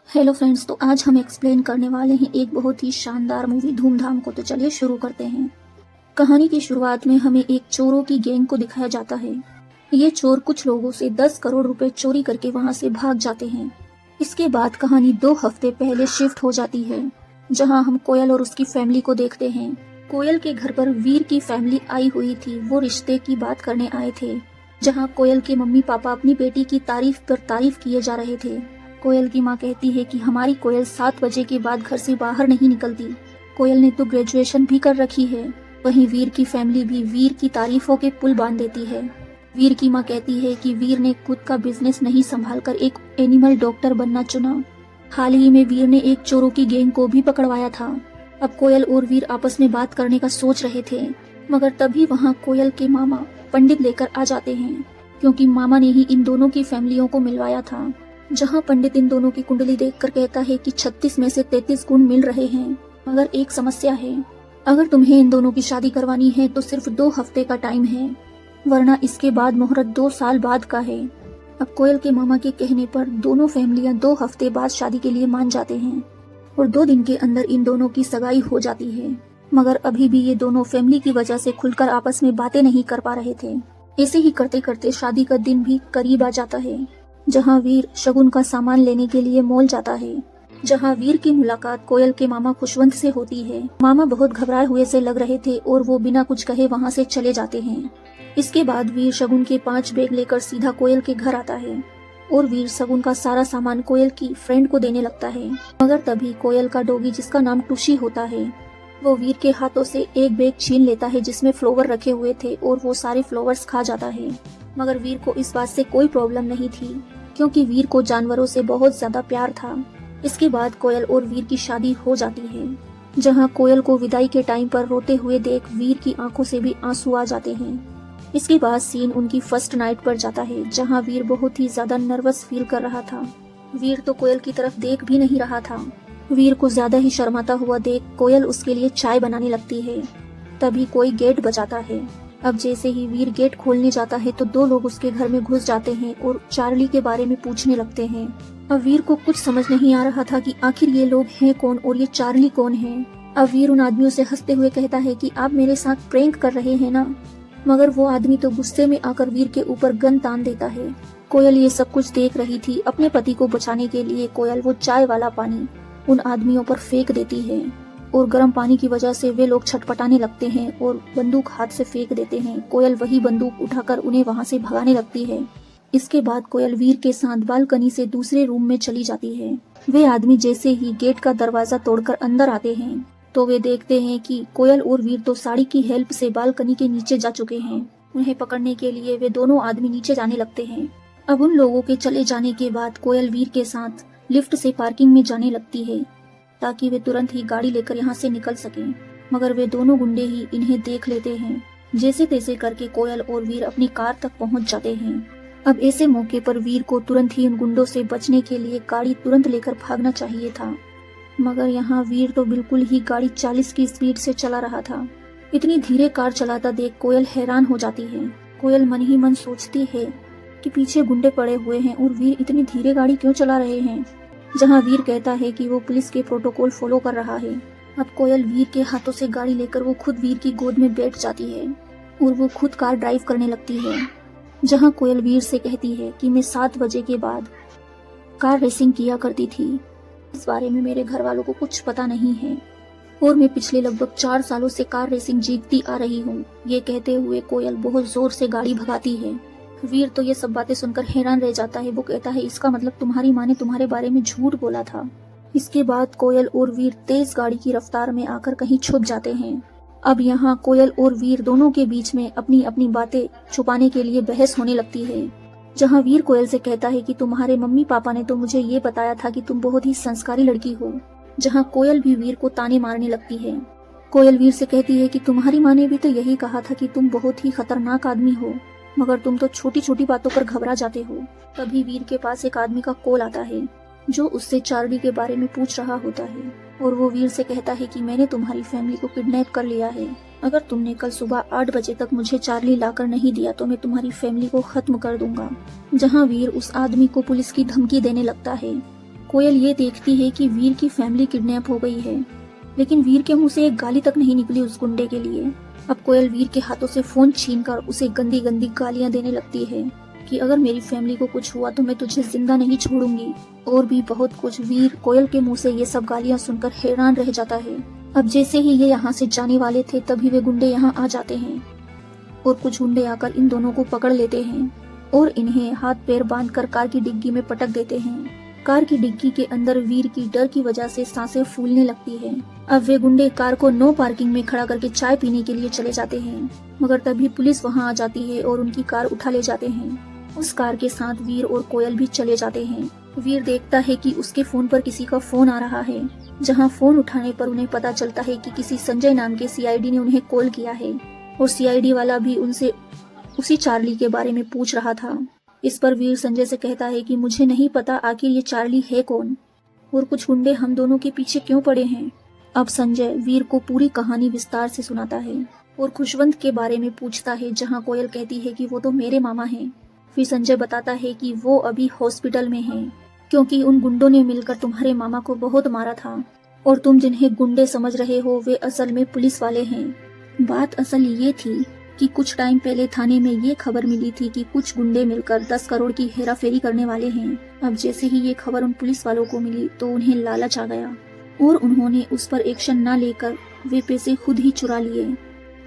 Hello friends, तो आज हम एक्सप्लेन करने वाले हैं एक बहुत ही शानदार मूवी धूमधाम को। तो चलिए शुरू करते हैं। कहानी की शुरुआत में हमें एक चोरों की गैंग को दिखाया जाता है। ये चोर कुछ लोगों से 10 करोड़ रुपए चोरी करके वहां से भाग जाते हैं। इसके बाद कहानी 2 हफ्ते पहले शिफ्ट हो जाती है, जहां हम कोयल और उसकी फैमिली को देखते हैं। कोयल के घर पर वीर की फैमिली आई हुई थी। वो रिश्ते की बात करने आए थे, जहां कोयल के मम्मी पापा अपनी बेटी की तारीफ पर तारीफ किए जा रहे थे। कोयल की माँ कहती है कि हमारी कोयल 7 बजे के बाद घर से बाहर नहीं निकलती। कोयल ने तो ग्रेजुएशन भी कर रखी है। वहीं वीर की फैमिली भी वीर की तारीफों के पुल बांध देती है। वीर की माँ कहती है कि वीर ने खुद का बिजनेस नहीं संभालकर एक एनिमल डॉक्टर बनना चुना। हाल ही में वीर ने एक चोरों की गैंग को भी पकड़वाया था। अब कोयल और वीर आपस में बात करने का सोच रहे थे, मगर तभी वहाँ कोयल के मामा पंडित लेकर आ जाते हैं, क्योंकि मामा ने ही इन दोनों की फैमिलियों को मिलवाया था। जहां पंडित इन दोनों की कुंडली देखकर कहता है कि 36 में से 33 गुण मिल रहे हैं, मगर एक समस्या है। अगर तुम्हें इन दोनों की शादी करवानी है तो सिर्फ 2 हफ्ते का टाइम है, वरना इसके बाद मुहूर्त 2 साल बाद का है। अब कोयल के मामा के कहने पर दोनों फैमिलियां 2 हफ्ते बाद शादी के लिए मान जाते हैं और 2 दिन के अंदर इन दोनों की सगाई हो जाती है। मगर अभी भी ये दोनों फैमिली की वजह से खुलकर आपस में बातें नहीं कर पा रहे थे। ऐसे ही करते करते शादी का दिन भी करीब आ जाता है, जहां वीर शगुन का सामान लेने के लिए मॉल जाता है। जहां वीर की मुलाकात कोयल के मामा खुशवंत से होती है। मामा बहुत घबराए हुए से लग रहे थे और वो बिना कुछ कहे वहां से चले जाते हैं। इसके बाद वीर शगुन के 5 बैग लेकर सीधा कोयल के घर आता है और वीर शगुन का सारा सामान कोयल की फ्रेंड को देने लगता है। मगर तभी कोयल का डॉगी, जिसका नाम टुशी होता है, वो वीर के हाथों से एक बैग छीन लेता है जिसमें फ्लावर रखे हुए थे और वो सारे फ्लावर्स खा जाता है। मगर वीर को इस बात से कोई प्रॉब्लम नहीं थी, क्योंकि वीर को जानवरों से बहुत ज्यादा प्यार था। इसके बाद कोयल और वीर की शादी हो जाती है, जहां कोयल को विदाई के टाइम पर रोते हुए देख वीर की आंखों से भी आंसू आ जाते हैं। इसके बाद सीन उनकी फर्स्ट नाइट पर जाता है, जहां वीर बहुत ही ज्यादा नर्वस फील कर रहा था। वीर तो कोयल की तरफ देख भी नहीं रहा था। वीर को ज्यादा ही शर्माता हुआ देख कोयल उसके लिए चाय बनाने लगती है। तभी कोई गेट बजाता है। अब जैसे ही वीर गेट खोलने जाता है तो 2 लोग उसके घर में घुस जाते हैं और चार्ली के बारे में पूछने लगते हैं। अब वीर को कुछ समझ नहीं आ रहा था कि आखिर ये लोग हैं कौन और ये चार्ली कौन है। अब वीर उन आदमियों से हंसते हुए कहता है कि आप मेरे साथ प्रैंक कर रहे हैं ना। मगर वो आदमी तो गुस्से में आकर वीर के ऊपर गन तान देता है। कोयल ये सब कुछ देख रही थी। अपने पति को बचाने के लिए कोयल वो चाय वाला पानी उन आदमियों पर फेंक देती है और गर्म पानी की वजह से वे लोग छटपटाने लगते हैं और बंदूक हाथ से फेंक देते हैं। कोयल वही बंदूक उठाकर उन्हें वहां से भगाने लगती है। इसके बाद कोयल वीर के साथ बालकनी से दूसरे रूम में चली जाती है। वे आदमी जैसे ही गेट का दरवाजा तोड़कर अंदर आते हैं तो वे देखते हैं कि कोयल और वीर तो साड़ी की हेल्प से बालकनी के नीचे जा चुके हैं। उन्हें पकड़ने के लिए वे दोनों आदमी नीचे जाने लगते हैं। अब उन लोगों के चले जाने के बाद कोयल वीर के साथ लिफ्ट से पार्किंग में जाने लगती है, ताकि वे तुरंत ही गाड़ी लेकर यहाँ से निकल सकें। मगर वे दोनों गुंडे ही इन्हें देख लेते हैं। जैसे तैसे करके कोयल और वीर अपनी कार तक पहुँच जाते हैं। अब ऐसे मौके पर वीर को तुरंत ही उन गुंडों से बचने के लिए गाड़ी तुरंत लेकर भागना चाहिए था, मगर यहाँ वीर तो बिल्कुल ही गाड़ी 40 की स्पीड से चला रहा था। इतनी धीरे कार चलाता देख कोयल हैरान हो जाती है। कोयल मन ही मन सोचती है कि पीछे गुंडे पड़े हुए हैं और वीर इतनी धीरे गाड़ी क्यों चला रहे हैं। जहाँ वीर कहता है कि वो पुलिस के प्रोटोकॉल फॉलो कर रहा है। अब कोयल वीर के हाथों से गाड़ी लेकर वो खुद वीर की गोद में बैठ जाती है और वो खुद कार ड्राइव करने लगती है। जहाँ कोयल वीर से कहती है कि मैं 7 बजे के बाद कार रेसिंग किया करती थी। इस बारे में मेरे घर वालों को कुछ पता नहीं है और मैं पिछले लगभग 4 सालों से कार रेसिंग जीतती आ रही हूँ। ये कहते हुए कोयल बहुत जोर से गाड़ी भगाती है। वीर तो ये सब बातें सुनकर हैरान रह जाता है। वो कहता है इसका मतलब तुम्हारी माँ ने तुम्हारे बारे में झूठ बोला था। इसके बाद कोयल और वीर तेज गाड़ी की रफ्तार में आकर कहीं छुप जाते हैं। अब यहाँ कोयल और वीर दोनों के बीच में अपनी अपनी बातें छुपाने के लिए बहस होने लगती है। जहाँ वीर कोयल से कहता है कि तुम्हारे मम्मी पापा ने तो मुझे ये बताया था कि तुम बहुत ही संस्कारी लड़की हो। जहाँ कोयल भी वीर को ताने मारने लगती है। कोयल वीर से कहती है कि तुम्हारी माँ ने भी तो यही कहा था कि तुम बहुत ही खतरनाक आदमी हो, मगर तुम तो छोटी छोटी बातों पर घबरा जाते हो। तभी वीर के पास एक आदमी का कॉल आता है, जो उससे चार्ली के बारे में पूछ रहा होता है और वो वीर से कहता है कि मैंने तुम्हारी फैमिली को किडनैप कर लिया है। अगर तुमने कल सुबह 8 बजे तक मुझे चार्ली लाकर नहीं दिया तो मैं तुम्हारी फैमिली को खत्म कर दूंगा। जहाँ वीर उस आदमी को पुलिस की धमकी देने लगता है। कोयल ये देखती है कि वीर की फैमिली किडनैप हो गई है, लेकिन वीर के मुंह से एक गाली तक नहीं निकली उस गुंडे के लिए। अब कोयल वीर के हाथों से फोन छीनकर उसे गंदी गंदी गालियां देने लगती है कि अगर मेरी फैमिली को कुछ हुआ तो मैं तुझे जिंदा नहीं छोड़ूंगी, और भी बहुत कुछ। वीर कोयल के मुंह से ये सब गालियां सुनकर हैरान रह जाता है। अब जैसे ही ये यहाँ से जाने वाले थे तभी वे गुंडे यहाँ आ जाते हैं और कुछ गुंडे आकर इन दोनों को पकड़ लेते हैं और इन्हें हाथ पैर बांधकर कार की डिग्गी में पटक देते हैं। कार की डिग्गी के अंदर वीर की डर की वजह से सांसें फूलने लगती है। अब वे गुंडे कार को नो पार्किंग में खड़ा करके चाय पीने के लिए चले जाते हैं, मगर तभी पुलिस वहां आ जाती है और उनकी कार उठा ले जाते हैं। उस कार के साथ वीर और कोयल भी चले जाते हैं। वीर देखता है कि उसके फोन पर किसी का फोन आ रहा है, जहां फोन उठाने पर उन्हें पता चलता है कि किसी संजय नाम के सीआईडी ने उन्हें कॉल किया है और सीआईडी वाला भी उनसे उसी चार्ली के बारे में पूछ रहा था। इस पर वीर संजय से कहता है कि मुझे नहीं पता आखिर ये चार्ली है कौन और कुछ गुंडे हम दोनों के पीछे क्यों पड़े हैं। अब संजय वीर को पूरी कहानी विस्तार से सुनाता है और खुशवंत के बारे में पूछता है, जहां कोयल कहती है कि वो तो मेरे मामा हैं। फिर संजय बताता है कि वो अभी हॉस्पिटल में हैं क्योंकि उन गुंडों ने मिलकर तुम्हारे मामा को बहुत मारा था और तुम जिन्हें गुंडे समझ रहे हो वे असल में पुलिस वाले हैं। बात असल ये थी कि कुछ टाइम पहले थाने में ये खबर मिली थी कि कुछ गुंडे मिलकर 10 करोड़ की हेराफेरी करने वाले हैं। अब जैसे ही ये खबर उन पुलिस वालों को मिली तो उन्हें लालच आ गया और उन्होंने उस पर एक्शन न लेकर वे पैसे खुद ही चुरा लिए।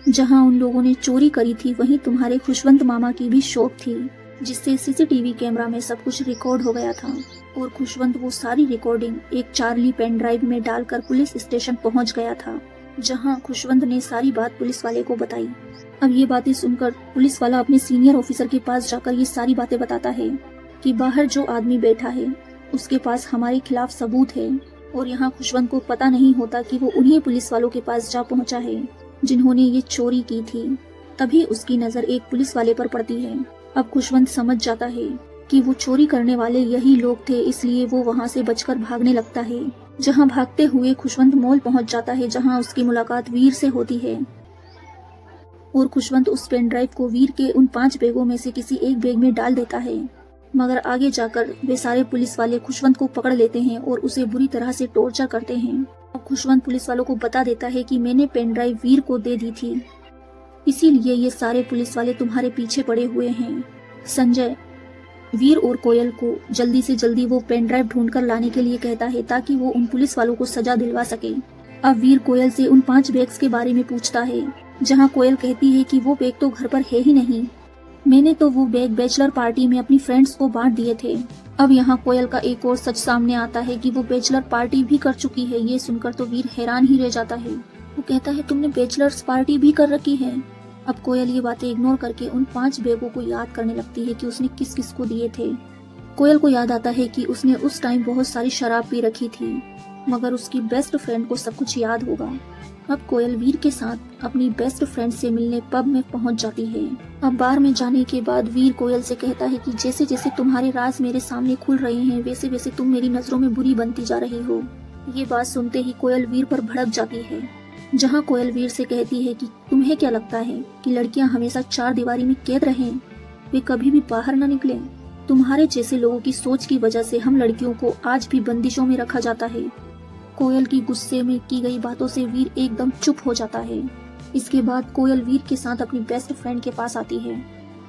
जहां उन लोगों ने चोरी करी थी वहीं तुम्हारे खुशवंत मामा की भी शॉप थी, जिससे सीसीटीवी कैमरा में सब कुछ रिकॉर्ड हो गया था और खुशवंत वो सारी रिकॉर्डिंग एक चार्ली पेन ड्राइव में डालकर पुलिस स्टेशन पहुंच गया था, जहां खुशवंत ने सारी बात पुलिस वाले को बताई। अब ये बातें सुनकर पुलिस वाला अपने सीनियर ऑफिसर के पास जाकर ये सारी बातें बताता है कि बाहर जो आदमी बैठा है उसके पास हमारे खिलाफ सबूत है और यहाँ खुशवंत को पता नहीं होता कि वो उन्हीं पुलिस वालों के पास जा पहुँचा है जिन्होंने ये चोरी की थी। तभी उसकी नजर एक पुलिस वाले पर पड़ती है। अब खुशवंत समझ जाता है कि वो चोरी करने वाले यही लोग थे, इसलिए वो वहाँ से बचकर भागने लगता है। जहाँ भागते हुए खुशवंत मॉल पहुँच जाता है, जहाँ उसकी मुलाकात वीर से होती है और खुशवंत उस पेन ड्राइव को वीर के उन 5 बैगों में से किसी एक बैग में डाल देता है। मगर आगे जाकर वे सारे पुलिस वाले खुशवंत को पकड़ लेते हैं और उसे बुरी तरह से टॉर्चर करते हैं। अब खुशवंत पुलिस वालों को बता देता है कि मैंने पेन ड्राइव वीर को दे दी थी, इसीलिए ये सारे पुलिस वाले तुम्हारे पीछे पड़े हुए हैं। संजय वीर और कोयल को जल्दी से जल्दी वो पेन ड्राइव ढूंढकर लाने के लिए कहता है ताकि वो उन पुलिस वालों को सजा दिलवा सके। अब वीर कोयल से उन 5 बैग्स के बारे में पूछता है, जहां कोयल कहती है कि वो बैग तो घर पर है ही नहीं, मैंने तो वो बैग बैचलर पार्टी में अपनी फ्रेंड्स को बांट दिए थे। अब यहाँ कोयल का एक और सच सामने आता है कि वो बैचलर पार्टी भी कर चुकी है। ये सुनकर तो वीर हैरान ही रह जाता है। वो कहता है तुमने बैचलर्स पार्टी भी कर रखी है। अब कोयल ये बातें इग्नोर करके उन 5 बैगों को याद करने लगती है कि उसने किस किस को दिए थे। कोयल को याद आता है कि उसने उस टाइम बहुत सारी शराब पी रखी थी, मगर उसकी बेस्ट फ्रेंड को सब कुछ याद होगा। अब कोयल वीर के साथ अपनी बेस्ट फ्रेंड से मिलने पब में पहुंच जाती है। अब बार में जाने के बाद वीर कोयल से कहता है कि जैसे जैसे तुम्हारे राज मेरे सामने खुल रहे हैं वैसे वैसे तुम मेरी नजरों में बुरी बनती जा रही हो। ये बात सुनते ही कोयल वीर पर भड़क जाती है, जहां कोयल वीर से कहती है कि तुम्हें क्या लगता है कि लड़कियां हमेशा 4 दीवारी में कैद रहें, वे कभी भी बाहर न निकले। तुम्हारे जैसे लोगों की सोच की वजह से हम लड़कियों को आज भी बंदिशों में रखा जाता है। कोयल की गुस्से में की गई बातों से वीर एकदम चुप हो जाता है। इसके बाद कोयल वीर के साथ अपनी बेस्ट फ्रेंड के पास आती है।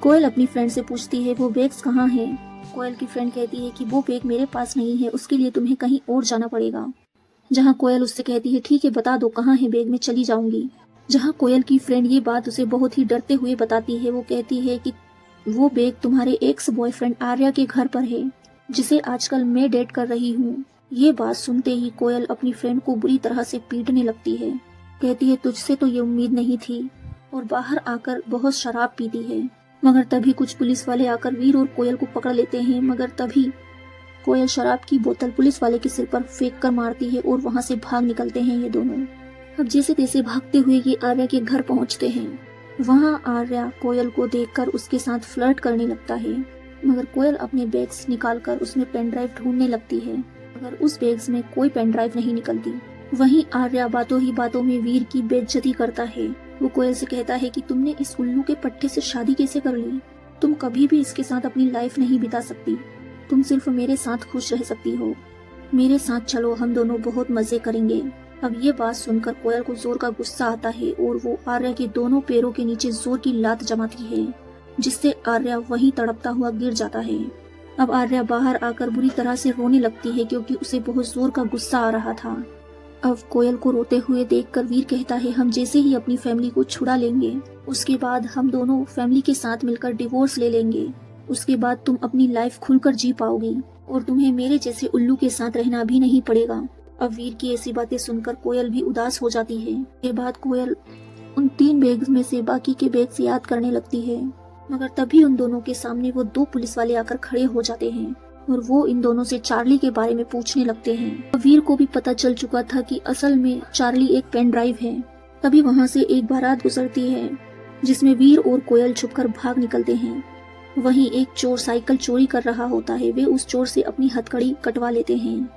कोयल अपनी फ्रेंड से पूछती है वो बैग्स कहाँ हैं। कोयल की फ्रेंड कहती है कि वो बैग मेरे पास नहीं है, उसके लिए तुम्हें कहीं और जाना पड़ेगा। जहाँ कोयल उससे कहती है ठीक है बता दो कहाँ है बैग, में चली जाऊंगी। जहाँ कोयल की फ्रेंड ये बात उसे बहुत ही डरते हुए बताती है। वो कहती है कि वो बैग तुम्हारे एक्स बॉयफ्रेंड आर्या के घर पर है, जिसे आजकल मैं डेट कर रही हूँ। ये बात सुनते ही कोयल अपनी फ्रेंड को बुरी तरह से पीटने लगती है। कहती है तुझसे तो ये उम्मीद नहीं थी, और बाहर आकर बहुत शराब पीती है। मगर तभी कुछ पुलिस वाले आकर वीर और कोयल को पकड़ लेते हैं। मगर तभी कोयल शराब की बोतल पुलिस वाले के सिर पर फेंक कर मारती है और वहाँ से भाग निकलते हैं ये दोनों। अब जैसे तैसे भागते हुए ये आर्या के घर पहुँचते हैं। वहाँ आर्या कोयल को देखकर उसके साथ फ्लर्ट करने लगता है, मगर कोयल अपने बैग्स निकालकर उसमें पेन ड्राइव ढूंढने लगती है, मगर उस बैग्स में कोई पेन ड्राइव नहीं निकलती। वहीं आर्या बातों ही बातों में वीर की बेइज्जती करता है। वो कोयल से कहता है कि तुमने इस उल्लू के पट्टे से शादी कैसे कर ली, तुम कभी भी इसके साथ अपनी लाइफ नहीं बिता सकती, तुम सिर्फ मेरे साथ खुश रह सकती हो। मेरे साथ चलो, हम दोनों बहुत मजे करेंगे। अब ये बात सुनकर कोयल को जोर का गुस्सा आता है और वो आर्या के दोनों पैरों के नीचे जोर की लात जमाती है, जिससे आर्या वहीं तड़पता हुआ गिर जाता है। अब आर्या बाहर आकर बुरी तरह से रोने लगती है क्योंकि उसे बहुत जोर का गुस्सा आ रहा था। अब कोयल को रोते हुए देखकर वीर कहता है, हम जैसे ही अपनी फैमिली को छुड़ा लेंगे उसके बाद हम दोनों फैमिली के साथ मिलकर डिवोर्स ले लेंगे। उसके बाद तुम अपनी लाइफ खुलकर जी पाओगी और तुम्हें मेरे जैसे उल्लू के साथ रहना भी नहीं पड़ेगा। अब वीर की ऐसी बातें सुनकर कोयल भी उदास हो जाती है। इसके बाद कोयल उन 3 बैग्स में से बाकी के बैग्स याद करने लगती है, मगर तभी उन दोनों के सामने वो 2 पुलिस वाले आकर खड़े हो जाते हैं और वो इन दोनों से चार्ली के बारे में पूछने लगते हैं। वीर को भी पता चल चुका था कि असल में चार्ली एक पेन ड्राइव है। तभी वहाँ से एक बारात गुजरती है जिसमें वीर और कोयल छुपकर भाग निकलते हैं। वहीं एक चोर साइकिल चोरी कर रहा होता है, वे उस चोर से अपनी हथकड़ी कटवा लेते हैं।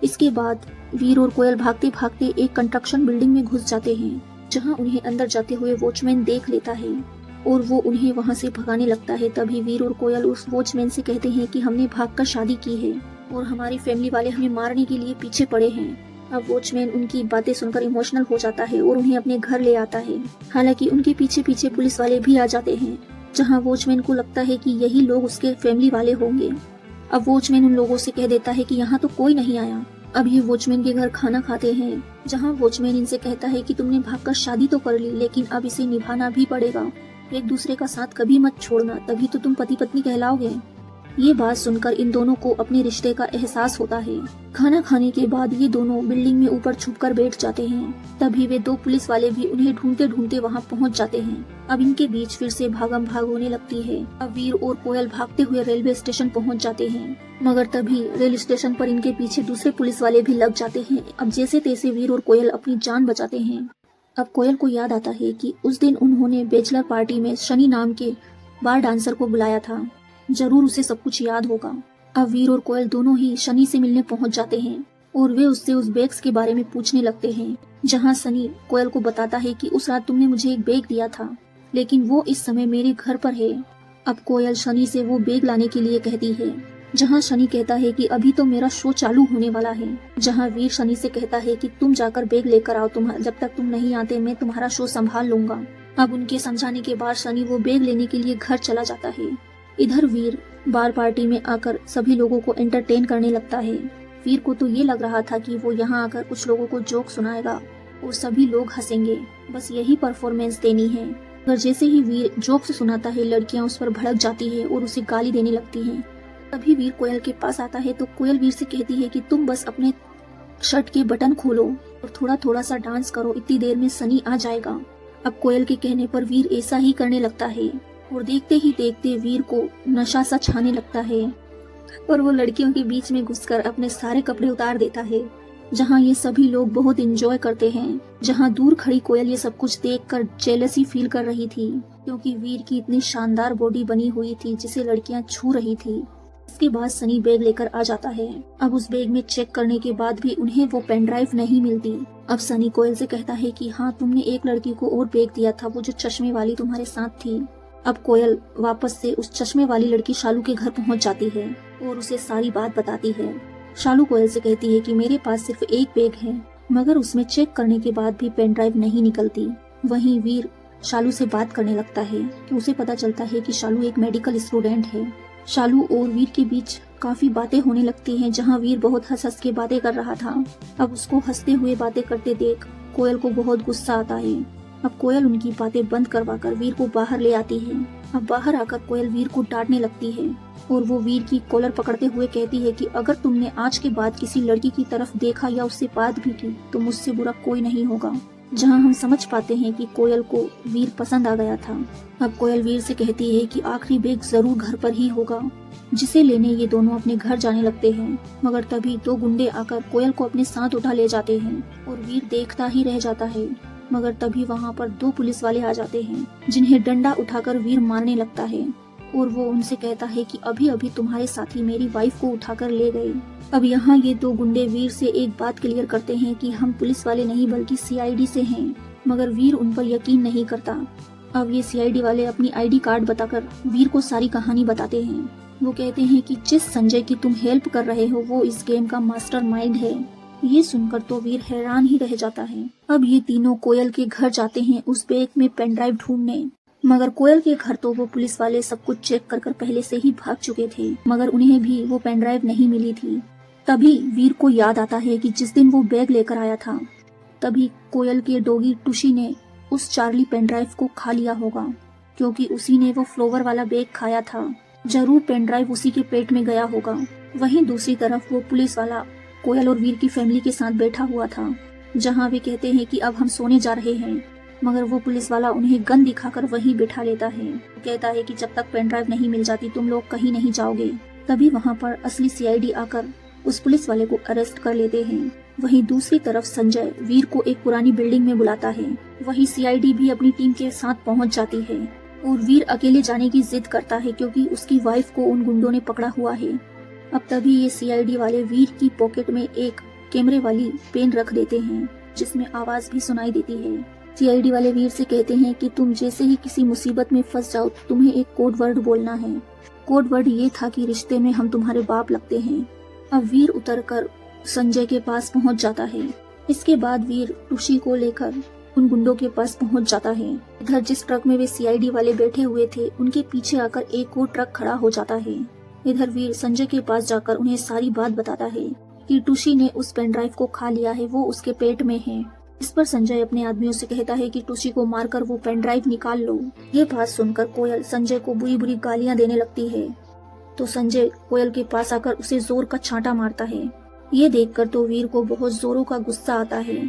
इसके बाद वीर और कोयल भागते भागते एक कंस्ट्रक्शन बिल्डिंग में घुस जाते हैं, जहां उन्हें अंदर जाते हुए वॉचमैन देख लेता है और वो उन्हें वहां से भगाने लगता है। तभी वीर और कोयल उस वॉचमैन से कहते हैं कि हमने भागकर शादी की है और हमारी फैमिली वाले हमें मारने के लिए पीछे पड़े हैं। अब वॉचमैन उनकी बातें सुनकर इमोशनल हो जाता है और उन्हें अपने घर ले आता है। हालांकि उनके पीछे पीछे पुलिस वाले भी आ जाते हैं, जहां वॉचमैन को लगता है कि यही लोग उसके फैमिली वाले होंगे। अब वॉचमैन उन लोगों से कह देता है कि यहाँ तो कोई नहीं आया। अब ये वॉचमैन के घर खाना खाते हैं, जहाँ वॉचमैन इनसे कहता है कि तुमने भागकर शादी तो कर ली, लेकिन अब इसे निभाना भी पड़ेगा। एक दूसरे का साथ कभी मत छोड़ना, तभी तो तुम पति पत्नी कहलाओगे। ये बात सुनकर इन दोनों को अपने रिश्ते का एहसास होता है। खाना खाने के बाद ये दोनों बिल्डिंग में ऊपर छुपकर बैठ जाते हैं। तभी वे 2 पुलिस वाले भी उन्हें ढूंढते ढूंढते वहाँ पहुँच जाते हैं। अब इनके बीच फिर से भागम भाग होने लगती है। अब वीर और कोयल भागते हुए रेलवे स्टेशन पहुँच जाते हैं, मगर तभी रेल स्टेशन पर इनके पीछे दूसरे पुलिस वाले भी लग जाते हैं। अब जैसे तैसे वीर और कोयल अपनी जान बचाते हैं। अब कोयल को याद आता है कि उस दिन उन्होंने बैचलर पार्टी में शनि नाम के बार डांसर को बुलाया था, जरूर उसे सब कुछ याद होगा। अब वीर और कोयल दोनों ही शनि से मिलने पहुंच जाते हैं और वे उससे उस बैग्स के बारे में पूछने लगते हैं, जहां शनि कोयल को बताता है कि उस रात तुमने मुझे एक बैग दिया था, लेकिन वो इस समय मेरे घर पर है। अब कोयल शनि से वो बैग लाने के लिए कहती है, जहां शनि कहता है कि अभी तो मेरा शो चालू होने वाला है। जहां वीर शनि से कहता है कि तुम जाकर बैग लेकर आओ, जब तक तुम नहीं आते मैं तुम्हारा शो संभाल लूंगा। अब उनके समझाने के बाद शनि वो बैग लेने के लिए घर चला जाता है। इधर वीर बार पार्टी में आकर सभी लोगों को एंटरटेन करने लगता है। वीर को तो ये लग रहा था कि वो यहाँ आकर कुछ लोगों को जोक सुनाएगा और सभी लोग हंसेंगे, बस यही परफॉर्मेंस देनी है। पर जैसे ही वीर जोक से सुनाता है, लड़कियां उस पर भड़क जाती है और उसे गाली देने लगती हैं। तभी वीर कोयल के पास आता है तो कोयल वीर से कहती है कि तुम बस अपने शर्ट के बटन खोलो और थोड़ा थोड़ा सा डांस करो, इतनी देर में सनी आ जाएगा। अब कोयल के कहने पर वीर ऐसा ही करने लगता है और देखते ही देखते वीर को नशा सा छाने लगता है और वो लड़कियों के बीच में घुसकर अपने सारे कपड़े उतार देता है, जहाँ ये सभी लोग बहुत एंजॉय करते हैं। जहाँ दूर खड़ी कोयल ये सब कुछ देखकर जेलसी फील कर रही थी, क्योंकि वीर की इतनी शानदार बॉडी बनी हुई थी जिसे लड़कियां छू रही थी। इसके बाद सनी बैग लेकर आ जाता है। अब उस बैग में चेक करने के बाद भी उन्हें वो पेन ड्राइव नहीं मिलती। अब सनी कोयल से कहता है कि हाँ, तुमने एक लड़की को और बैग दिया था, वो जो चश्मे वाली तुम्हारे साथ थी। अब कोयल वापस से उस चश्मे वाली लड़की शालू के घर पहुंच जाती है और उसे सारी बात बताती है। शालू कोयल से कहती है कि मेरे पास सिर्फ एक बैग है, मगर उसमें चेक करने के बाद भी पेन ड्राइव नहीं निकलती। वहीं वीर शालू से बात करने लगता है कि उसे पता चलता है कि शालू एक मेडिकल स्टूडेंट है। शालू और वीर के बीच काफी बातें होने लगती हैं, जहां वीर बहुत हंस हंस के बातें कर रहा था। अब उसको हंसते हुए बातें करते देख कोयल को बहुत गुस्सा आता है। अब कोयल उनकी बातें बंद करवाकर वीर को बाहर ले आती है। अब बाहर आकर कोयल वीर को डांटने लगती है और वो वीर की कॉलर पकड़ते हुए कहती है कि अगर तुमने आज के बाद किसी लड़की की तरफ देखा या उससे बात भी की तो मुझसे बुरा कोई नहीं होगा। जहां हम समझ पाते हैं कि कोयल को वीर पसंद आ गया था। अब कोयल वीर से कहती है कि आखिरी बैग जरूर घर पर ही होगा, जिसे लेने ये दोनों अपने घर जाने लगते हैं। मगर तभी 2 गुंडे आकर कोयल को अपने साथ उठा ले जाते हैं और वीर देखता ही रह जाता है। मगर तभी वहाँ पर 2 पुलिस वाले आ जाते हैं, जिन्हें डंडा उठाकर वीर मारने लगता है और वो उनसे कहता है कि अभी अभी तुम्हारे साथी मेरी वाइफ को उठाकर ले गए। अब यहाँ ये 2 गुंडे वीर से एक बात क्लियर करते हैं कि हम पुलिस वाले नहीं बल्कि CID से हैं, मगर वीर उन पर यकीन नहीं करता। अब ये CID वाले अपनी ID कार्ड बताकर वीर को सारी कहानी बताते हैं। वो कहते हैं कि जिस संजय की तुम हेल्प कर रहे हो वो इस गेम का मास्टरमाइंड है। ये सुनकर तो वीर हैरान ही रह जाता है। अब ये तीनों कोयल के घर जाते हैं उस बैग में पेन ड्राइव ढूंढने, मगर कोयल के घर तो वो पुलिस वाले सब कुछ चेक कर पहले से ही भाग चुके थे, मगर उन्हें भी वो पेन ड्राइव नहीं मिली थी। तभी वीर को याद आता है कि जिस दिन वो बैग लेकर आया था तभी कोयल के डॉगी टुशी ने उस चार्ली पेन ड्राइव को खा लिया होगा, क्योंकि उसी ने वो फ्लोवर वाला बैग खाया था। जरूर पेन ड्राइव उसी के पेट में गया होगा। वहीं दूसरी तरफ वो पुलिस वाला कोयल और वीर की फैमिली के साथ बैठा हुआ था, जहां वे कहते हैं कि अब हम सोने जा रहे हैं, मगर वो पुलिस वाला उन्हें गन दिखाकर वहीं बिठा लेता है। कहता है कि जब तक पेन ड्राइव नहीं मिल जाती तुम लोग कहीं नहीं जाओगे। तभी वहां पर असली सीआईडी आकर उस पुलिस वाले को अरेस्ट कर लेते हैं। वहीं दूसरी तरफ संजय वीर को एक पुरानी बिल्डिंग में बुलाता है। वहीं सीआईडी भी अपनी टीम के साथ पहुंच जाती है और वीर अकेले जाने की जिद करता है क्योंकि उसकी वाइफ को उन गुंडों ने पकड़ा हुआ है। अब तभी ये सीआईडी वाले वीर की पॉकेट में एक कैमरे वाली पेन रख देते हैं जिसमें आवाज भी सुनाई देती है। सीआईडी वाले वीर से कहते हैं कि तुम जैसे ही किसी मुसीबत में फंस जाओ तो तुम्हें एक कोड वर्ड बोलना है। कोड वर्ड ये था कि रिश्ते में हम तुम्हारे बाप लगते हैं। अब वीर उतरकर संजय के पास पहुंच जाता है। इसके बाद वीर टुशी को लेकर उन गुंडों के पास पहुंच जाता है। इधर जिस ट्रक में वे सीआईडी वाले बैठे हुए थे उनके पीछे आकर एक और ट्रक खड़ा हो जाता है। इधर वीर संजय के पास जाकर उन्हें सारी बात बताता है कि टुशी ने उस पेन ड्राइव को खा लिया है, वो उसके पेट में है। इस पर संजय अपने आदमियों से कहता है कि टुशी को मारकर वो पेन ड्राइव निकाल लो। ये बात सुनकर कोयल संजय को बुरी बुरी गालियां देने लगती है, तो संजय कोयल के पास आकर उसे जोर का छांटा मारता है। ये देखकर तो वीर को बहुत जोरों का गुस्सा आता है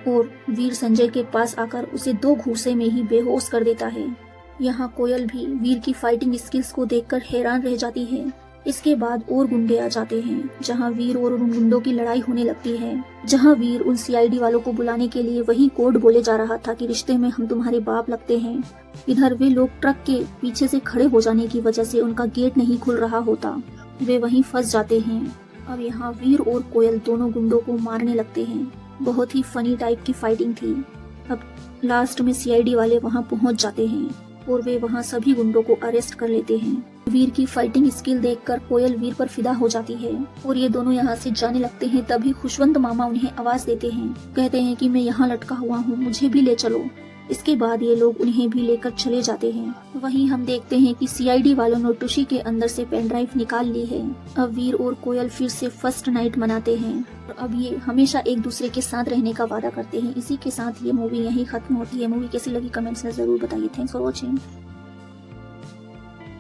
और वीर संजय के पास आकर उसे 2 घूंसे में ही बेहोश कर देता है। यहाँ कोयल भी वीर की फाइटिंग स्किल्स को देखकर हैरान रह जाती है। इसके बाद और गुंडे आ जाते हैं, जहाँ वीर और उन गुंडों की लड़ाई होने लगती है। जहाँ वीर उन सीआईडी वालों को बुलाने के लिए वही कोड बोले जा रहा था कि रिश्ते में हम तुम्हारे बाप लगते हैं। इधर वे लोग ट्रक के पीछे से खड़े हो जाने की वजह से उनका गेट नहीं खुल रहा होता, वे वहीं फंस जाते हैं। अब यहाँ वीर और कोयल दोनों गुंडों को मारने लगते हैं। बहुत ही फनी टाइप की फाइटिंग थी। अब लास्ट में सीआईडी वाले वहाँ पहुँच जाते हैं और वे वहाँ सभी गुंडों को अरेस्ट कर लेते हैं। वीर की फाइटिंग स्किल देखकर कोयल वीर पर फिदा हो जाती है और ये दोनों यहाँ से जाने लगते हैं। तभी खुशवंत मामा उन्हें आवाज देते हैं, कहते हैं कि मैं यहाँ लटका हुआ हूँ, मुझे भी ले चलो। इसके बाद ये लोग उन्हें भी लेकर चले जाते हैं। वहीं हम देखते हैं कि सीआईडी वालों ने टुशी के अंदर से पेन ड्राइव निकाल ली है। अब वीर और कोयल फिर से फर्स्ट नाइट मनाते हैं और अब ये हमेशा एक दूसरे के साथ रहने का वादा करते हैं। इसी के साथ ये मूवी यहीं खत्म होती है। मूवी कैसी लगी कमेंट्स में जरूर बताइए। Thanks for watching.